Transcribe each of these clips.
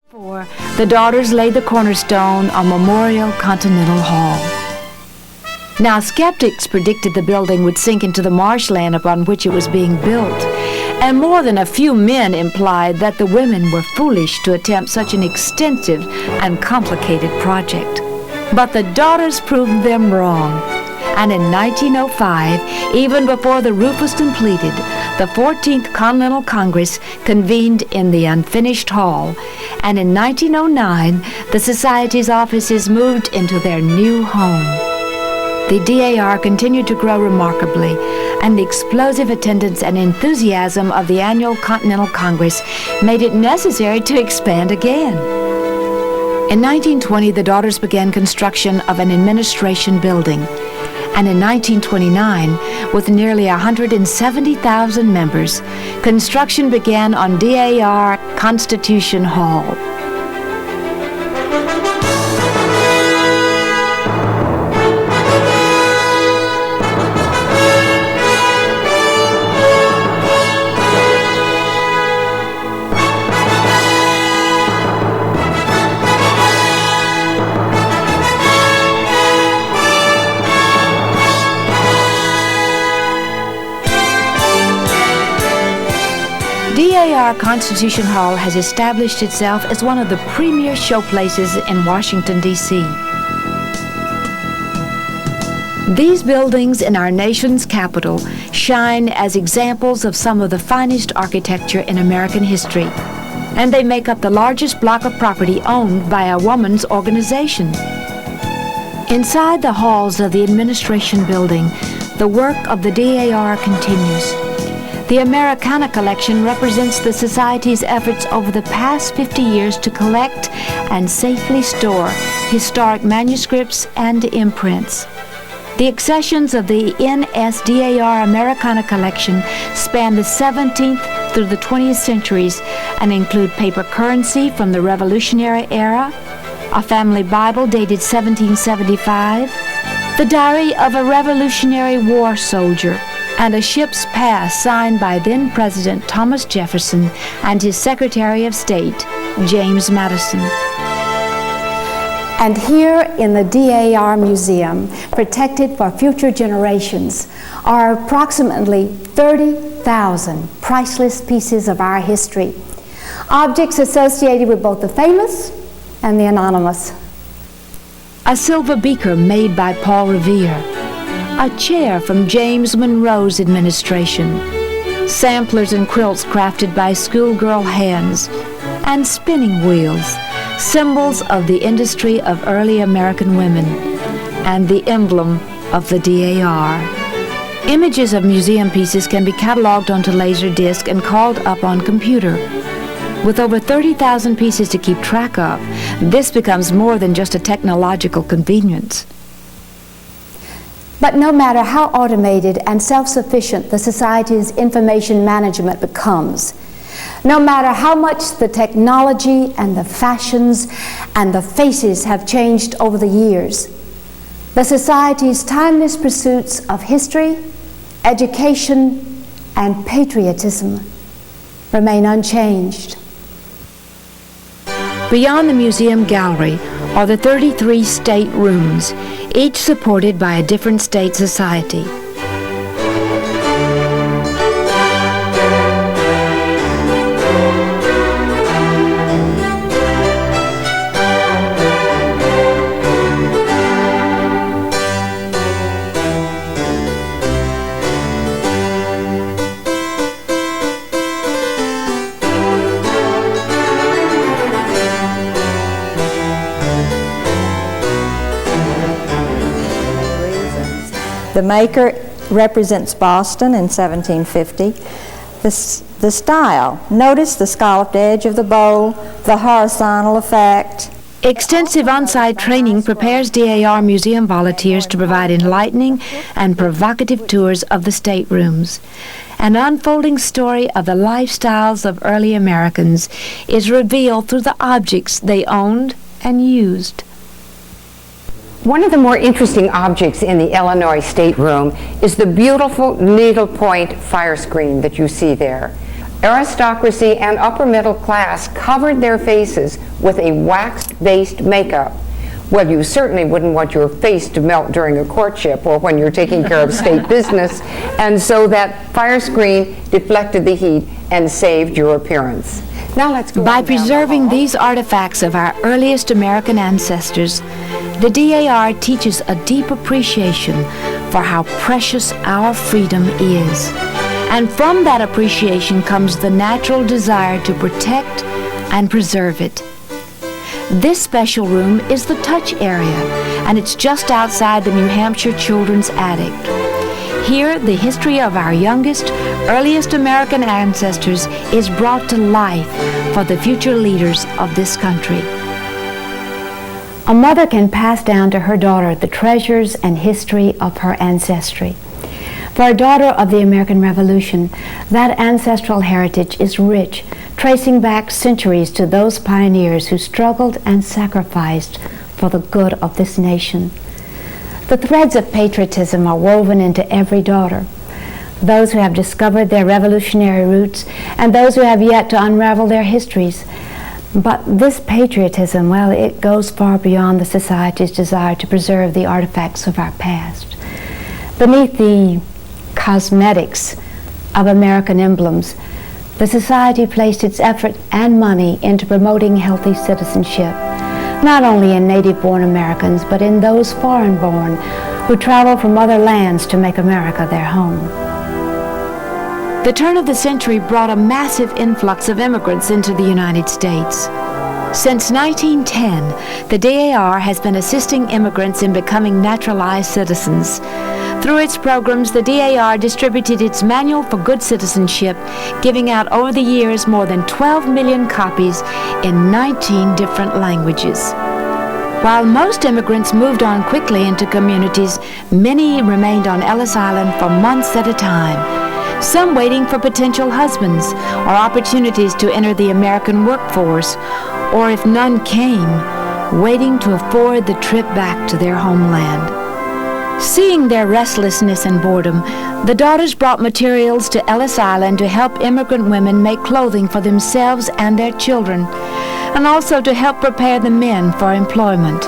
The daughters laid the cornerstone on Memorial Continental Hall. Now, skeptics predicted the building would sink into the marshland upon which it was being built, and more than a few men implied that the women were foolish to attempt such an extensive and complicated project. But the daughters proved them wrong, and in 1905, even before the roof was completed, the 14th Continental Congress convened in the unfinished hall, and in 1909, the Society's offices moved into their new home. The DAR continued to grow remarkably, and the explosive attendance and enthusiasm of the annual Continental Congress made it necessary to expand again. In 1920, the daughters began construction of an administration building, and in 1929, with nearly 170,000 members, construction began on DAR Constitution Hall. DAR Constitution Hall has established itself as one of the premier showplaces in Washington, D.C. These buildings in our nation's capital shine as examples of some of the finest architecture in American history, and they make up the largest block of property owned by a woman's organization. Inside the halls of the administration building, the work of the DAR continues. The Americana collection represents the Society's efforts over the past 50 years to collect and safely store historic manuscripts and imprints. The accessions of the NSDAR Americana collection span the 17th through the 20th centuries and include paper currency from the Revolutionary era, a family Bible dated 1775, the diary of a Revolutionary War soldier, and a ship's pass signed by then-President Thomas Jefferson and his Secretary of State, James Madison. And here in the DAR Museum, protected for future generations, are approximately 30,000 priceless pieces of our history, objects associated with both the famous and the anonymous. A silver beaker made by Paul Revere, a chair from James Monroe's administration, samplers and quilts crafted by schoolgirl hands, and spinning wheels, symbols of the industry of early American women, and the emblem of the DAR. Images of museum pieces can be cataloged onto Laserdisc and called up on computer. With over 30,000 pieces to keep track of, this becomes more than just a technological convenience. But no matter how automated and self-sufficient the Society's information management becomes, no matter how much the technology and the fashions and the faces have changed over the years, the Society's timeless pursuits of history, education, and patriotism remain unchanged. Beyond the museum gallery are the 33 state rooms, each supported by a different state society. The maker represents Boston in 1750. The style, notice the scalloped edge of the bowl, the horizontal effect. Extensive on-site training prepares DAR museum volunteers to provide enlightening and provocative tours of the staterooms. An unfolding story of the lifestyles of early Americans is revealed through the objects they owned and used. One of the more interesting objects in the Illinois stateroom is the beautiful needlepoint fire screen that you see there. Aristocracy and upper middle class covered their faces with with a wax-based makeup. Well, you certainly wouldn't want your face to melt during a courtship or when you're taking care of state business, and so that fire screen deflected the heat and saved your appearance. Now let's go By on down the preserving hall. these artifacts of our earliest American ancestors, the DAR teaches a deep appreciation for how precious our freedom is. And from that appreciation comes the natural desire to protect and preserve it. This special room is the touch area, and it's just outside the New Hampshire Children's Attic. Here, the history of our youngest, earliest American ancestors is brought to life for the future leaders of this country. A mother can pass down to her daughter the treasures and history of her ancestry. For a daughter of the American Revolution, that ancestral heritage is rich, tracing back centuries to those pioneers who struggled and sacrificed for the good of this nation. The threads of patriotism are woven into every daughter. Those who have discovered their revolutionary roots and those who have yet to unravel their histories. But this patriotism, well, it goes far beyond the society's desire to preserve the artifacts of our past. Beneath the cosmetics of American emblems, the society placed its effort and money into promoting healthy citizenship, not only in native-born Americans, but in those foreign-born who travel from other lands to make America their home. The turn of the century brought a massive influx of immigrants into the United States. Since 1910, the DAR has been assisting immigrants in becoming naturalized citizens. Through its programs, the DAR distributed its Manual for Good Citizenship, giving out over the years more than 12 million copies in 19 different languages. While most immigrants moved on quickly into communities, many remained on Ellis Island for months at a time, some waiting for potential husbands or opportunities to enter the American workforce, or if none came, waiting to afford the trip back to their homeland. Seeing their restlessness and boredom, the daughters brought materials to Ellis Island to help immigrant women make clothing for themselves and their children, and also to help prepare the men for employment.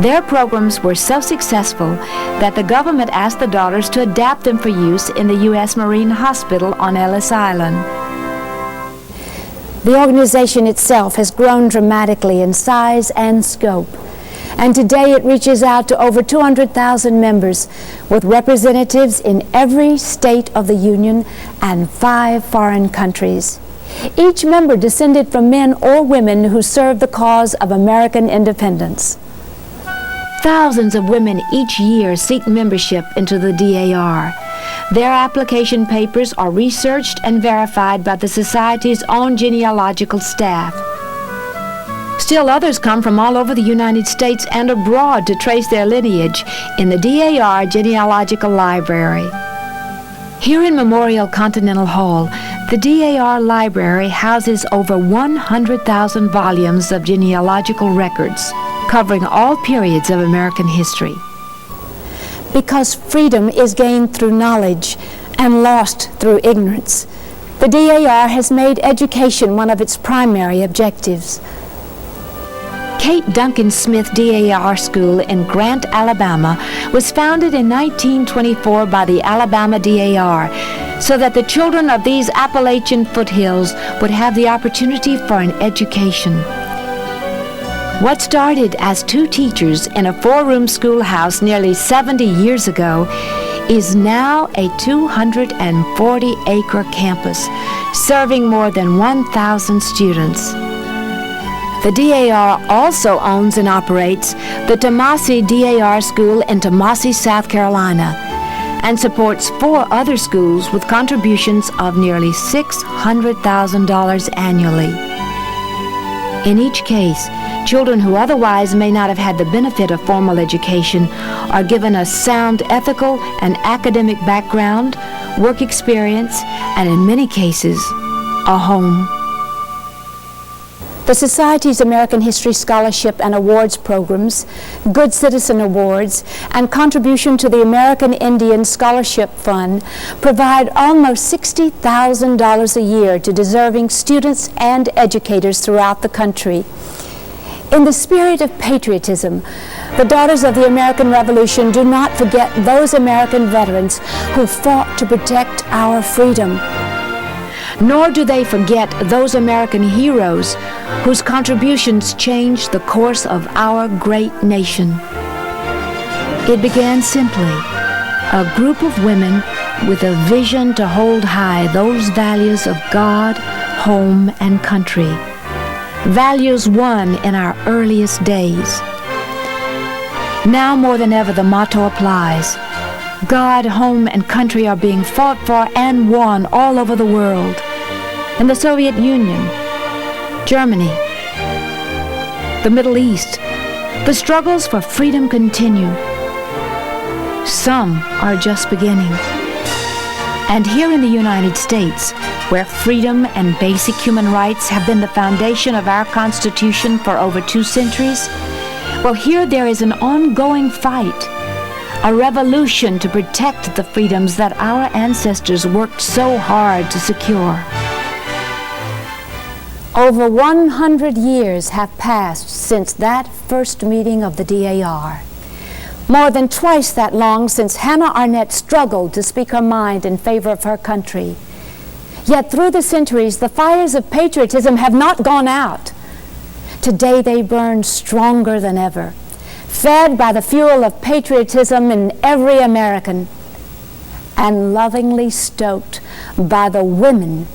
Their programs were so successful that the government asked the daughters to adapt them for use in the U.S. Marine Hospital on Ellis Island. The organization itself has grown dramatically in size and scope, and today it reaches out to over 200,000 members with representatives in every state of the Union and 5 foreign countries. Each member descended from men or women who served the cause of American independence. Thousands of women each year seek membership into the DAR. Their application papers are researched and verified by the Society's own genealogical staff. Still others come from all over the United States and abroad to trace their lineage in the DAR Genealogical Library. Here in Memorial Continental Hall, the DAR Library houses over 100,000 volumes of genealogical records, covering all periods of American history. Because freedom is gained through knowledge and lost through ignorance, the DAR has made education one of its primary objectives. Kate Duncan Smith DAR School in Grant, Alabama was founded in 1924 by the Alabama DAR so that the children of these Appalachian foothills would have the opportunity for an education. What started as 2 teachers in a 4-room schoolhouse nearly 70 years ago is now a 240-acre campus serving more than 1,000 students. The DAR also owns and operates the Tomasi DAR School in Tomasi, South Carolina, and supports 4 other schools with contributions of nearly $600,000 annually. In each case, children who otherwise may not have had the benefit of formal education are given a sound ethical and academic background, work experience, and in many cases, a home. the Society's American History Scholarship and Awards programs, Good Citizen Awards, and contribution to the American Indian Scholarship Fund provide almost $60,000 a year to deserving students and educators throughout the country. In the spirit of patriotism, the Daughters of the American Revolution do not forget those American veterans who fought to protect our freedom. Nor do they forget those American heroes whose contributions changed the course of our great nation. It began simply, a group of women with a vision to hold high those values of God, home, and country. Values won in our earliest days. Now more than ever, the motto applies. God, home, and country are being fought for and won all over the world. In the Soviet Union, Germany, the Middle East, the struggles for freedom continue. Some are just beginning. And here in the United States, where freedom and basic human rights have been the foundation of our Constitution for over 2 centuries, well, here there is an ongoing fight, a revolution to protect the freedoms that our ancestors worked so hard to secure. Over 100 years have passed since that first meeting of the DAR. More than twice that long since Hannah Arnett struggled to speak her mind in favor of her country. Yet through the centuries, the fires of patriotism have not gone out. Today they burn stronger than ever, fed by the fuel of patriotism in every American, and lovingly stoked by the women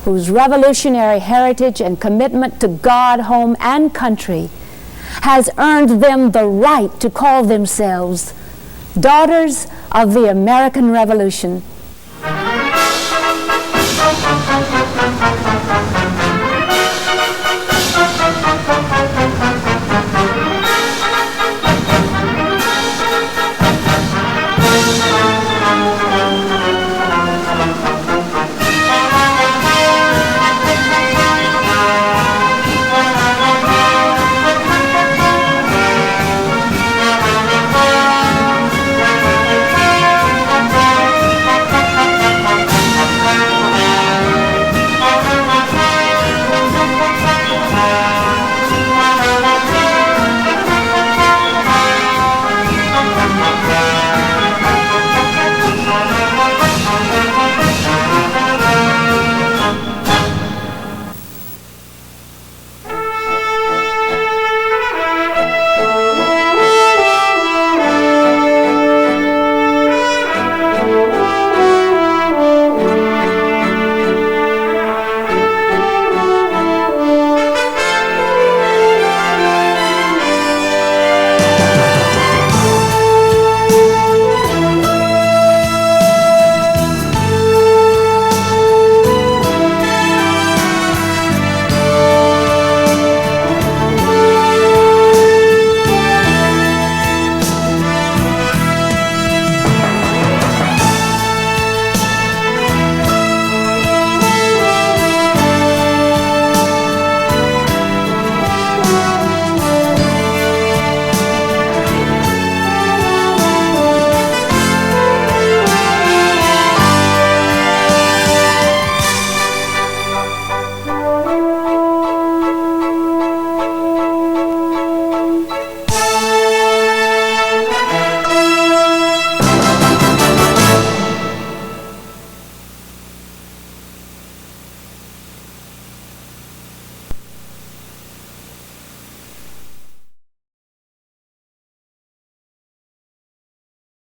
whose revolutionary heritage and commitment to God, home, and country has earned them the right to call themselves Daughters of the American Revolution.